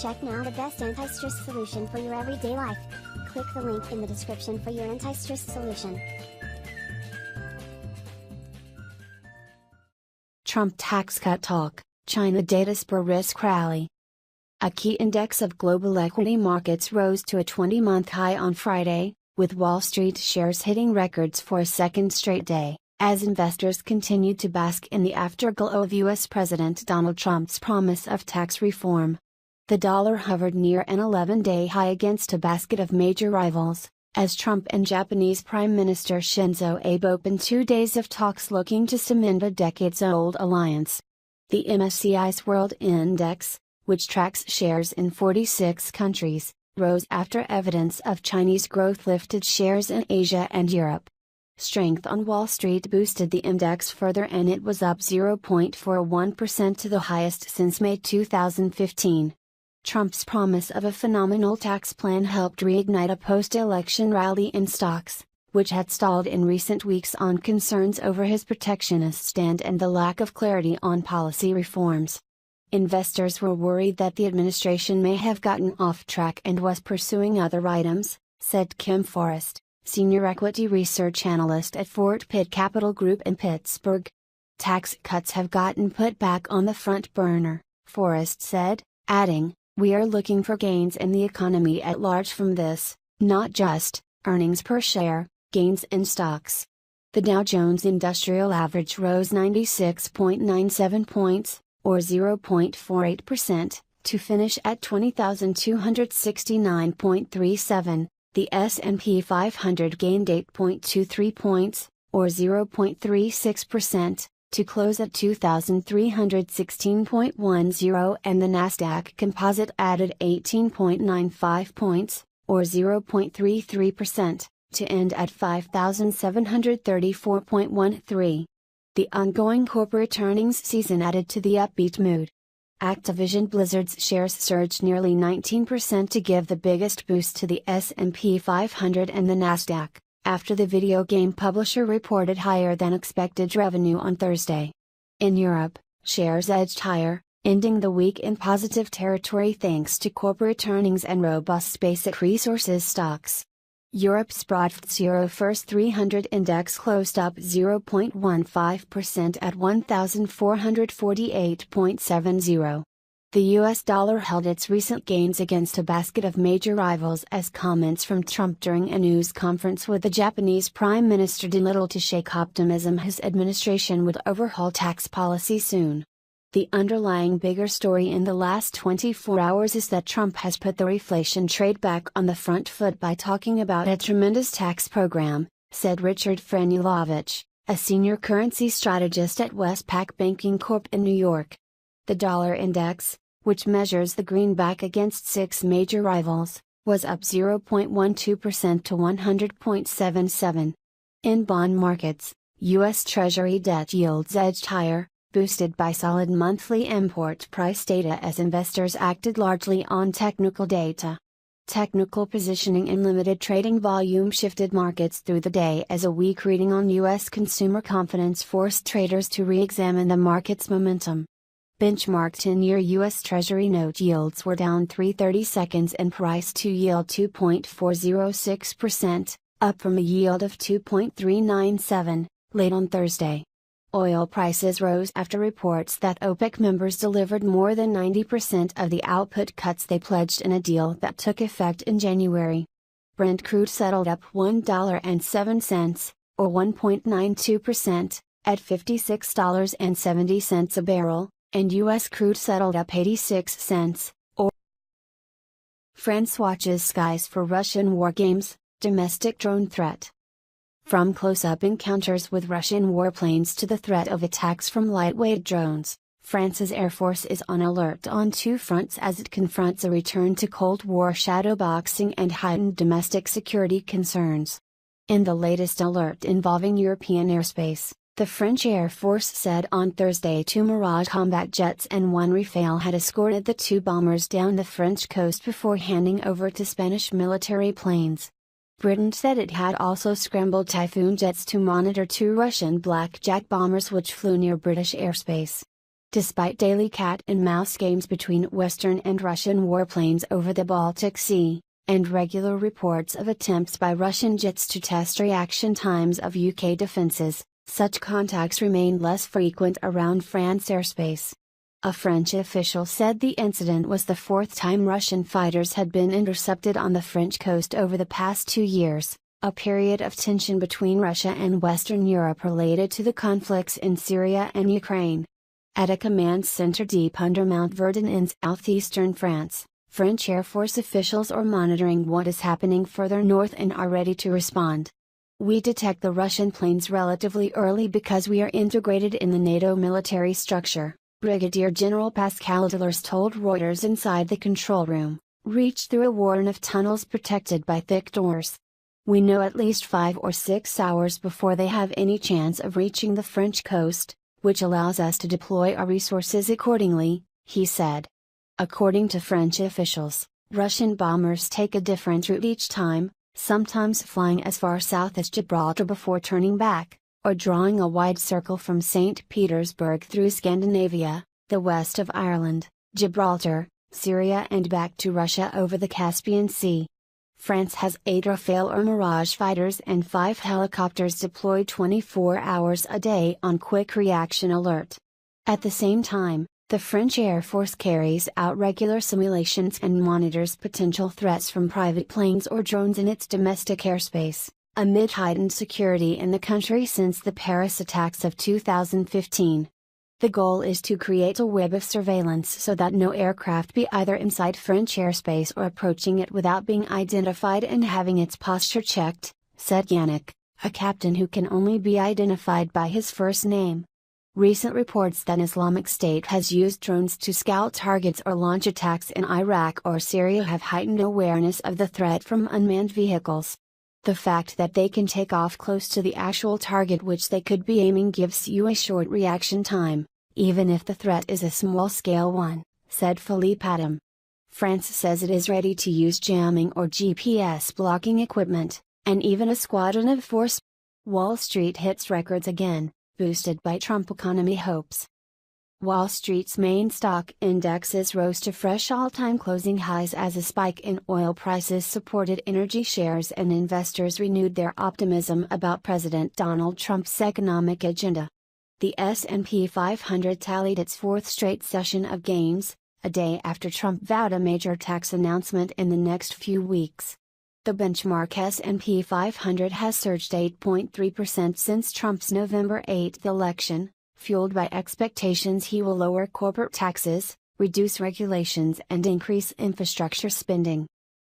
Check now the best anti-stress solution for your everyday life. Click the link in the description for your anti-stress solution. Trump tax cut talk, China data Spur risk rally. A key index of global equity markets rose to a 20-month high on Friday, with Wall Street shares hitting records for a second straight day, as investors continued to bask in the afterglow of U.S. President Donald Trump's promise of tax reform. The dollar hovered near an 11-day high against a basket of major rivals, as Trump and Japanese Prime Minister Shinzo Abe opened 2 days of talks looking to cement a decades-old alliance. The MSCI's World Index, which tracks shares in 46 countries, rose after evidence of Chinese growth lifted shares in Asia and Europe. Strength on Wall Street boosted the index further, and it was up 0.41% to the highest since May 2015. Trump's promise of a phenomenal tax plan helped reignite a post-election rally in stocks, which had stalled in recent weeks on concerns over his protectionist stand and the lack of clarity on policy reforms. Investors were worried that the administration may have gotten off track and was pursuing other items, said Kim Forrest, senior equity research analyst at Fort Pitt Capital Group in Pittsburgh. Tax cuts have gotten put back on the front burner, Forrest said, adding, "We are looking for gains in the economy at large from this, not just earnings per share gains in stocks." The Dow Jones Industrial Average rose 96.97 points, or 0.48%, to finish at 20,269.37. The S&P 500 gained 8.23 points, or 0.36%, to close at 2,316.10, and the Nasdaq Composite added 18.95 points, or 0.33%, to end at 5,734.13. The ongoing corporate earnings season added to the upbeat mood. Activision Blizzard's shares surged nearly 19% to give the biggest boost to the S&P 500 and the Nasdaq, after the video game publisher reported higher than expected revenue on Thursday. In Europe, shares edged higher, ending the week in positive territory thanks to corporate earnings and robust basic resources stocks. Europe's broad FTSE First 300 index closed up 0.15% at 1,448.70. The US dollar held its recent gains against a basket of major rivals as comments from Trump during a news conference with the Japanese Prime Minister did little to shake optimism his administration would overhaul tax policy soon. The underlying bigger story in the last 24 hours is that Trump has put the reflation trade back on the front foot by talking about a tremendous tax program, said Richard Franulovich, a senior currency strategist at Westpac Banking Corp in New York. The dollar index, which measures the greenback against 6 major rivals, was up 0.12% to 100.77. In bond markets, U.S. Treasury debt yields edged higher, boosted by solid monthly import price data as investors acted largely on technical data. Technical positioning and limited trading volume shifted markets through the day as a weak reading on U.S. consumer confidence forced traders to re-examine the market's momentum. Benchmark 10-year U.S. Treasury note yields were down 3/32 and priced to yield 2.406%, up from a yield of 2.397, late on Thursday. Oil prices rose after reports that OPEC members delivered more than 90% of the output cuts they pledged in a deal that took effect in January. Brent crude settled up $1.07, or 1.92%, at $56.70 a barrel, and U.S. crude settled up 86 cents, or. France watches skies for Russian war games, domestic drone threat. From close-up encounters with Russian warplanes to the threat of attacks from lightweight drones, France's Air Force is on alert on 2 fronts as it confronts a return to Cold War shadowboxing and heightened domestic security concerns. In the latest alert involving European airspace, the French Air Force said on Thursday 2 Mirage combat jets and 1 Rafale had escorted the 2 bombers down the French coast before handing over to Spanish military planes. Britain said it had also scrambled Typhoon jets to monitor 2 Russian Blackjack bombers which flew near British airspace. Despite daily cat-and-mouse games between Western and Russian warplanes over the Baltic Sea, and regular reports of attempts by Russian jets to test reaction times of UK defences, such contacts remain less frequent around France airspace. A French official said the incident was the fourth time Russian fighters had been intercepted on the French coast over the past 2 years, a period of tension between Russia and Western Europe related to the conflicts in Syria and Ukraine. At a command center deep under Mount Verdun in southeastern France, French Air Force officials are monitoring what is happening further north and are ready to respond. We detect the Russian planes relatively early because we are integrated in the NATO military structure, Brigadier General Pascal Delors told Reuters inside the control room, reached through a warren of tunnels protected by thick doors. We know at least 5 or 6 hours before they have any chance of reaching the French coast, which allows us to deploy our resources accordingly, he said. According to French officials, Russian bombers take a different route each time, sometimes flying as far south as Gibraltar before turning back, or drawing a wide circle from St. Petersburg through Scandinavia, the west of Ireland, Gibraltar, Syria and back to Russia over the Caspian Sea. France has 8 Rafale or Mirage fighters and 5 helicopters deployed 24 hours a day on quick reaction alert. At the same time, the French Air Force carries out regular simulations and monitors potential threats from private planes or drones in its domestic airspace, amid heightened security in the country since the Paris attacks of 2015. The goal is to create a web of surveillance so that no aircraft be either inside French airspace or approaching it without being identified and having its posture checked, said Yannick, a captain who can only be identified by his first name. Recent reports that Islamic State has used drones to scout targets or launch attacks in Iraq or Syria have heightened awareness of the threat from unmanned vehicles. The fact that they can take off close to the actual target which they could be aiming gives you a short reaction time, even if the threat is a small-scale one, said Philippe Adam. France says it is ready to use jamming or GPS blocking equipment, and even a squadron of force. Wall Street hits records again, boosted by Trump economy hopes. Wall Street's main stock indexes rose to fresh all-time closing highs as a spike in oil prices supported energy shares and investors renewed their optimism about President Donald Trump's economic agenda. The S&P 500 tallied its 4th straight session of gains, a day after Trump vowed a major tax announcement in the next few weeks. The benchmark S&P 500 has surged 8.3% since Trump's November 8 election, fueled by expectations he will lower corporate taxes, reduce regulations and increase infrastructure spending.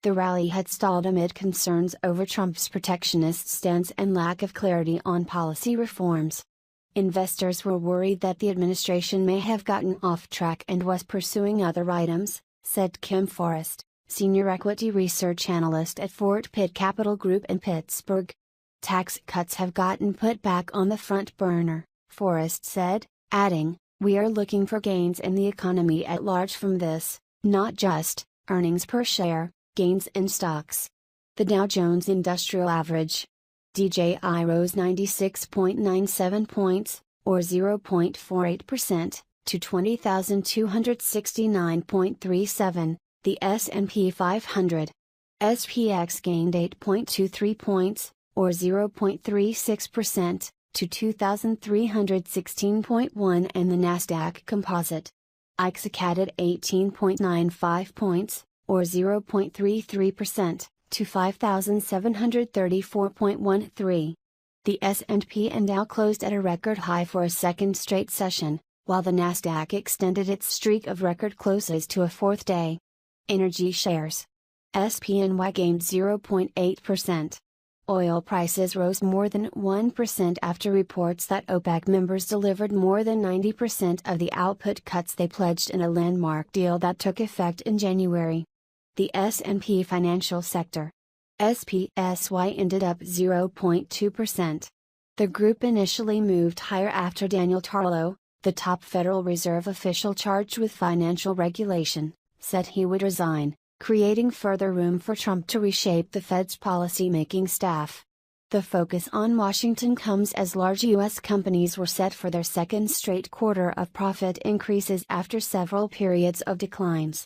The rally had stalled amid concerns over Trump's protectionist stance and lack of clarity on policy reforms. Investors were worried that the administration may have gotten off track and was pursuing other items, said Kim Forrest, senior equity research analyst at Fort Pitt Capital Group in Pittsburgh. Tax cuts have gotten put back on the front burner, Forrest said, adding, "We are looking for gains in the economy at large from this, not just earnings per share, gains in stocks." The Dow Jones Industrial Average DJI rose 96.97 points, or 0.48%, to 20,269.37, the S&P 500. SPX gained 8.23 points, or 0.36%, to 2,316.1 and the Nasdaq Composite ICE added 18.95 points, or 0.33%, to 5,734.13. The S&P and Dow closed at a record high for a second straight session, while the Nasdaq extended its streak of record closes to a 4th day. Energy shares. SPNY gained 0.8%. Oil prices rose more than 1% after reports that OPEC members delivered more than 90% of the output cuts they pledged in a landmark deal that took effect in January. The S&P financial sector. SPSY ended up 0.2%. The group initially moved higher after Daniel Tarlow, the top Federal Reserve official charged with financial regulation, said he would resign, creating further room for Trump to reshape the Fed's policy-making staff. The focus on Washington comes as large U.S. companies were set for their second straight quarter of profit increases after several periods of declines.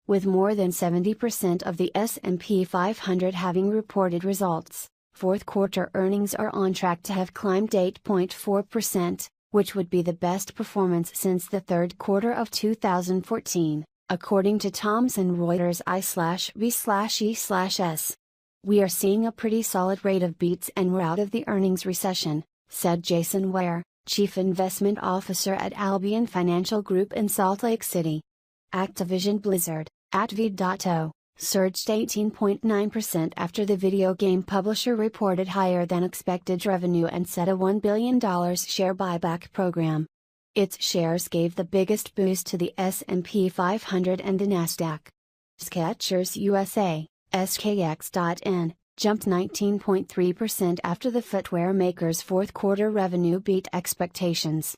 With more than 70% of the S&P 500 having reported results, fourth quarter earnings are on track to have climbed 8.4%, which would be the best performance since the third quarter of 2014, according to Thomson Reuters I/B/E/S. "We are seeing a pretty solid rate of beats and we're out of the earnings recession," said Jason Ware, Chief Investment Officer at Albion Financial Group in Salt Lake City. Activision Blizzard, ATV.to, surged 18.9% after the video game publisher reported higher than expected revenue and set a $1 billion share buyback program. Its shares gave the biggest boost to the S&P 500 and the Nasdaq. Skechers USA, SKX.N, jumped 19.3% after the footwear maker's fourth quarter revenue beat expectations.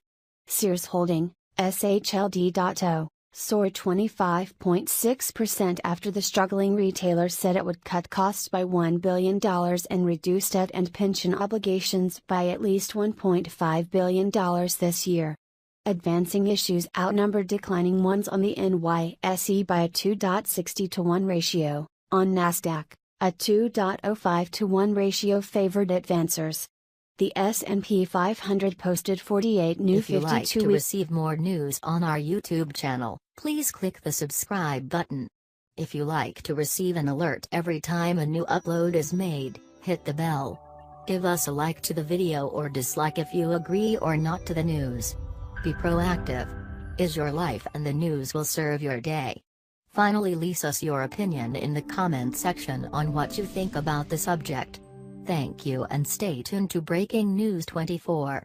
Sears Holding, SHLD.to, soared 25.6% after the struggling retailer said it would cut costs by $1 billion and reduce debt and pension obligations by at least $1.5 billion this year. Advancing issues outnumbered declining ones on the NYSE by a 2.60 to 1 ratio. On Nasdaq, a 2.05 to 1 ratio favored advancers. The S&P 500 posted 48 new 52-week. If you like to receive more news on our YouTube channel, please click the subscribe button. If you like to receive an alert every time a new upload is made, hit the bell. Give us a like to the video or dislike if you agree or not to the news. Be proactive. Is your life and the news will serve your day. Finally, leave us your opinion in the comment section on what you think about the subject. Thank you and stay tuned to Breaking News 24.